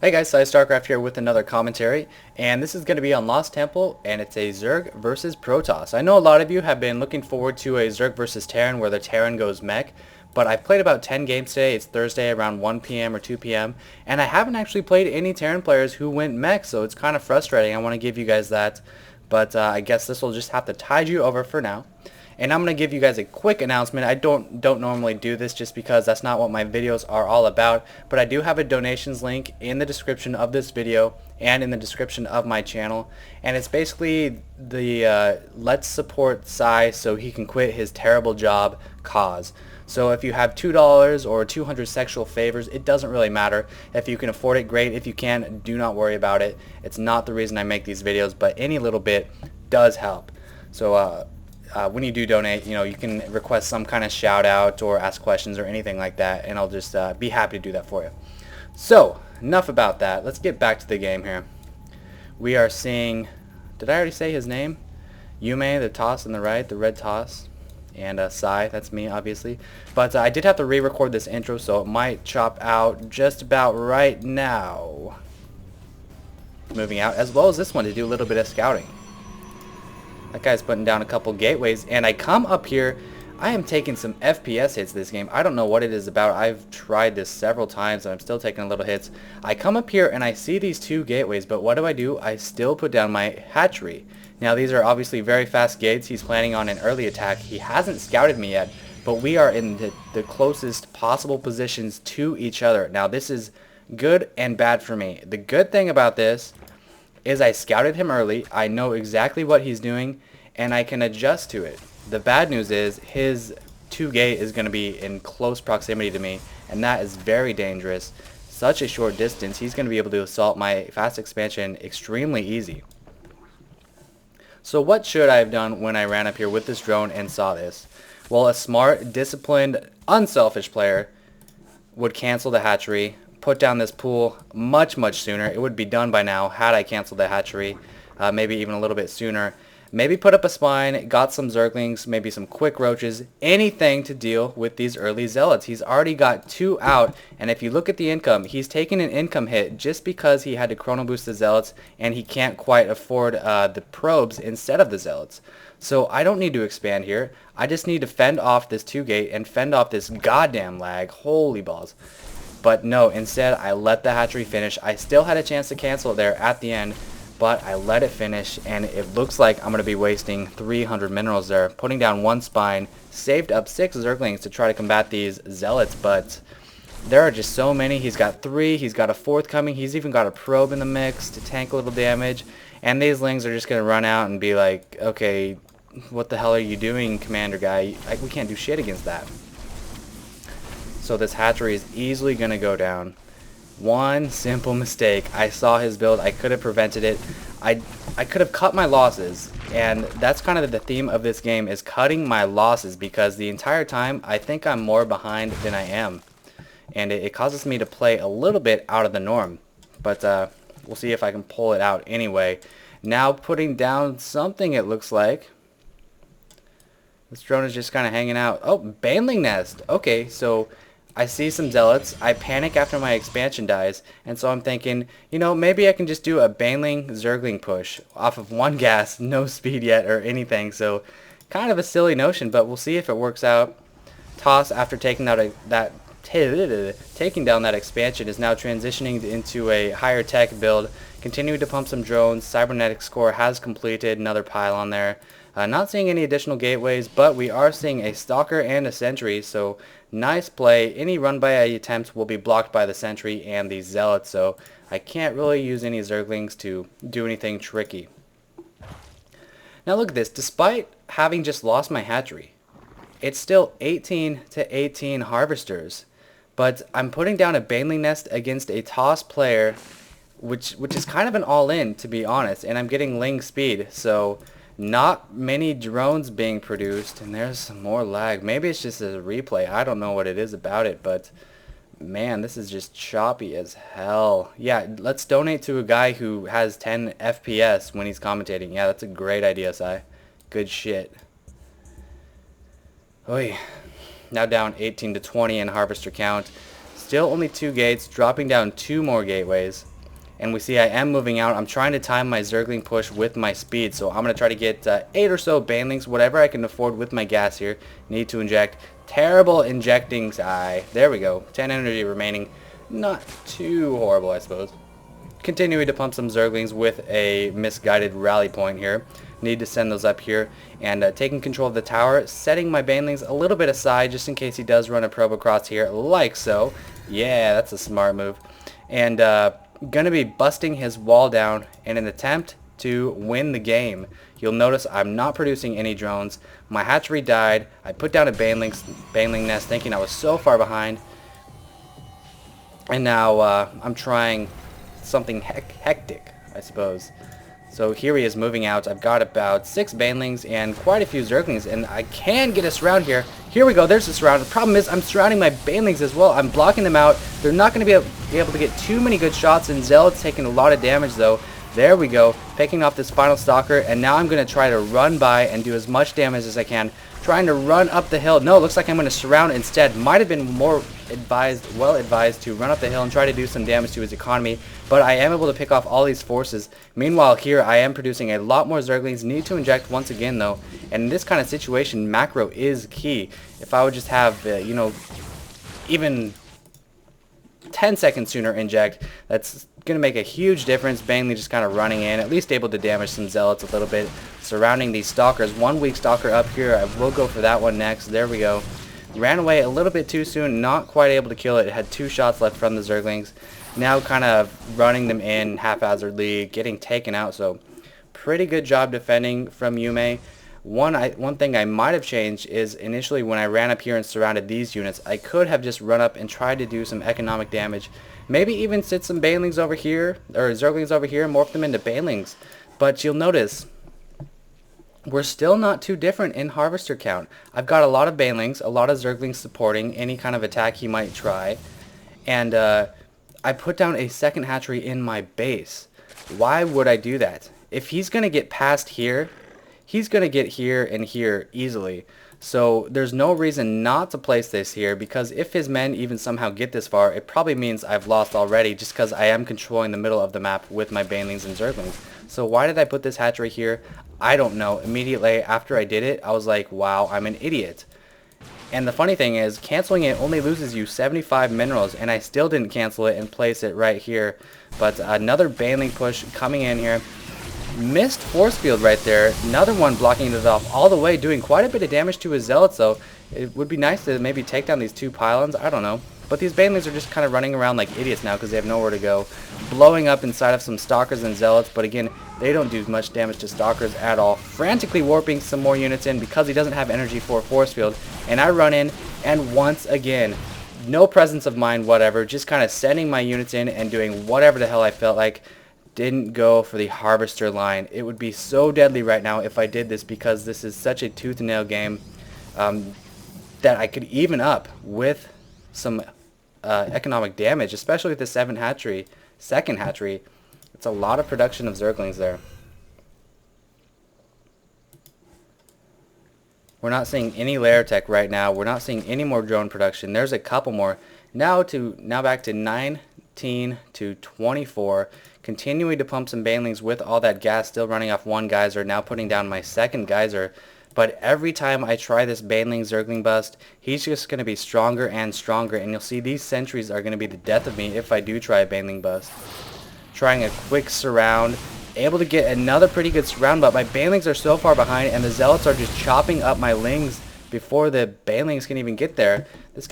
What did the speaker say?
Hey guys, PsyStarcraft here with another commentary, and this is going to be on Lost Temple, and it's a Zerg versus Protoss. I know a lot of you have been looking forward to a Zerg versus Terran where the Terran goes mech, but I've played about 10 games today. It's Thursday around 1 p.m. or 2 p.m., and I haven't actually played any Terran players who went mech, so it's kind of frustrating. I want to give you guys that, but I guess this will just have to tide you over for now. And I'm going to give you guys a quick announcement. I don't normally do this just because that's not what my videos are all about, but I do have a donations link in the description of this video and in the description of my channel, and it's basically the let's support Psy so he can quit his terrible job cause. So if you have $2 or 200 sexual favors, it doesn't really matter. If you can afford it, great. If you can't, do not worry about it. It's not the reason I make these videos, but any little bit does help. So when you do donate, you can request some kind of shout out or ask questions or anything like that, and I'll just be happy to do that for you. So enough about that. Let's get back to the game here. We are seeing, did I already say his name? uMay, the toss on the right, the red toss, and Psy, that's me obviously. But I did have to re-record this intro, so it might chop out just about right now. Moving out, as well as this one to do a little bit of scouting. That guy's putting down a couple gateways, and I come up here. I am taking some FPS hits this game. I don't know what it is about. I've tried this several times, and I'm still taking little hits. I come up here, and I see these two gateways, but what do? I still put down my hatchery. Now, these are obviously very fast gates. He's planning on an early attack. He hasn't scouted me yet, but we are in the closest possible positions to each other. Now, this is good and bad for me. The good thing about this is I scouted him early. I know exactly what he's doing, and I can adjust to it. The bad news is his 2 gate is going to be in close proximity to me, and that is very dangerous. Such a short distance, he's going to be able to assault my fast expansion extremely easy. So what should I have done when I ran up here with this drone and saw this? Well, a smart, disciplined, unselfish player would cancel the hatchery, put down this pool much sooner. It would be done by now had I canceled the hatchery, maybe even a little bit sooner. Maybe put up a spine, got some zerglings, maybe some quick roaches, anything to deal with these early zealots. He's already got 2 out, and if you look at the income, he's taking an income hit just because he had to chrono boost the zealots and he can't quite afford the probes instead of the zealots. So I don't need to expand here. I just need to fend off this 2 gate and fend off this goddamn lag. Holy balls. But no, instead I let the hatchery finish. I still had a chance to cancel it there at the end, but I let it finish, and it looks like I'm going to be wasting 300 minerals there. Putting down 1 spine, saved up 6 zerglings to try to combat these zealots, but there are just so many. He's got 3, he's got a 4th coming, he's even got a probe in the mix to tank a little damage, and these lings are just going to run out and be like, okay, what the hell are you doing, commander guy? We can't do shit against that. So this hatchery is easily going to go down. One simple mistake. I saw his build. I could have prevented it. I could have cut my losses, and that's kind of the theme of this game, is cutting my losses, because the entire time I think I'm more behind than I am, and it causes me to play a little bit out of the norm, but we'll see if I can pull it out anyway. Now putting down something, it looks like. This drone is just kind of hanging out. Oh, Baneling Nest. Okay, so I see some zealots. I panic after my expansion dies, and so I'm thinking, maybe I can just do a Baneling Zergling push off of 1 gas, no speed yet or anything. So kind of a silly notion, but we'll see if it works out. Toss, after taking down that expansion, is now transitioning into a higher tech build, continuing to pump some drones. Cybernetics core has completed, another pylon there. Not seeing any additional gateways, but we are seeing a stalker and a sentry, so nice play. Any run by attempts will be blocked by the sentry and the zealot, so I can't really use any zerglings to do anything tricky. Now look at this. Despite having just lost my hatchery, it's still 18 to 18 harvesters, but I'm putting down a Baneling Nest against a toss player, which is kind of an all-in, to be honest, and I'm getting ling speed, so not many drones being produced, and there's some more lag. Maybe it's just a replay. I don't know what it is about it, but man, this is just choppy as hell. Yeah, let's donate to a guy who has 10 FPS when he's commentating. Yeah, that's a great idea, Sai. Good shit. Oy. Now down 18 to 20 in harvester count. Still only 2 gates, dropping down 2 more gateways. And we see I am moving out. I'm trying to time my Zergling push with my speed. So I'm going to try to get 8 or so banelings, whatever I can afford with my gas here. Need to inject. Terrible injecting. There we go. 10 energy remaining. Not too horrible, I suppose. Continuing to pump some Zerglings with a misguided rally point here. Need to send those up here. And taking control of the tower. Setting my banelings a little bit aside just in case he does run a probe across here. Like so. Yeah, that's a smart move. And going to be busting his wall down in an attempt to win the game. You'll notice I'm not producing any drones. My hatchery died. I put down a baneling nest thinking I was so far behind. And now I'm trying something hectic, I suppose. So here he is moving out. I've got about 6 banelings and quite a few Zerglings, and I can get a surround here. Here we go, there's a surround. The problem is I'm surrounding my banelings as well. I'm blocking them out. They're not going to be able to get too many good shots, and Zealot's taking a lot of damage though. There we go, picking off this final Stalker, and now I'm going to try to run by and do as much damage as I can. Trying to run up the hill. No, it looks like I'm going to surround instead. Might have been more well advised to run up the hill and try to do some damage to his economy, but I am able to pick off all these forces. Meanwhile, here I am producing a lot more Zerglings. Need to inject once again though, and in this kind of situation, macro is key. If I would just have, you know, even 10 seconds sooner inject, that's going to make a huge difference. Baneling just kind of running in, at least able to damage some Zealots a little bit, surrounding these Stalkers. One weak Stalker up here. I will go for that one next. There we go. Ran away a little bit too soon, not quite able to kill it. It had 2 shots left from the Zerglings. Now kind of running them in haphazardly, getting taken out. So pretty good job defending from uMay. One thing I might have changed is initially when I ran up here and surrounded these units, I could have just run up and tried to do some economic damage. Maybe even sit some banelings over here, or Zerglings over here, and morph them into banelings. But you'll notice we're still not too different in harvester count. I've got a lot of banelings, a lot of Zerglings supporting any kind of attack he might try. And I put down a second hatchery in my base. Why would I do that? If he's going to get past here, he's going to get here and here easily. So there's no reason not to place this here, because if his men even somehow get this far, it probably means I've lost already just because I am controlling the middle of the map with my banelings and Zerglings. So why did I put this hatchery here? I don't know. Immediately after I did it, I was like, wow, I'm an idiot. And the funny thing is, canceling it only loses you 75 minerals, and I still didn't cancel it and place it right here. But another baneling push coming in here. Missed force field right there. Another one blocking it off all the way, doing quite a bit of damage to his Zealots, so it would be nice to maybe take down these 2 pylons. I don't know. But these banelings are just kind of running around like idiots now because they have nowhere to go. Blowing up inside of some Stalkers and Zealots, but again, they don't do much damage to Stalkers at all. Frantically warping some more units in because he doesn't have energy for a force field. And I run in, and once again, no presence of mind whatever, just kind of sending my units in and doing whatever the hell I felt like. Didn't go for the harvester line. It would be so deadly right now if I did this, because this is such a tooth and nail game that I could even up with some economic damage, especially with the second hatchery. It's a lot of production of Zerglings there. We're not seeing any lair tech right now. We're not seeing any more drone production. There's a couple more. Now back to 19 to 24. Continuing to pump some banelings with all that gas, still running off 1 geyser, now putting down my second geyser. But every time I try this baneling Zergling bust, he's just going to be stronger and stronger, and you'll see these sentries are going to be the death of me if I do try a baneling bust. Trying a quick surround, able to get another pretty good surround, but my banelings are so far behind, and the Zealots are just chopping up my lings before the banelings can even get there. This guy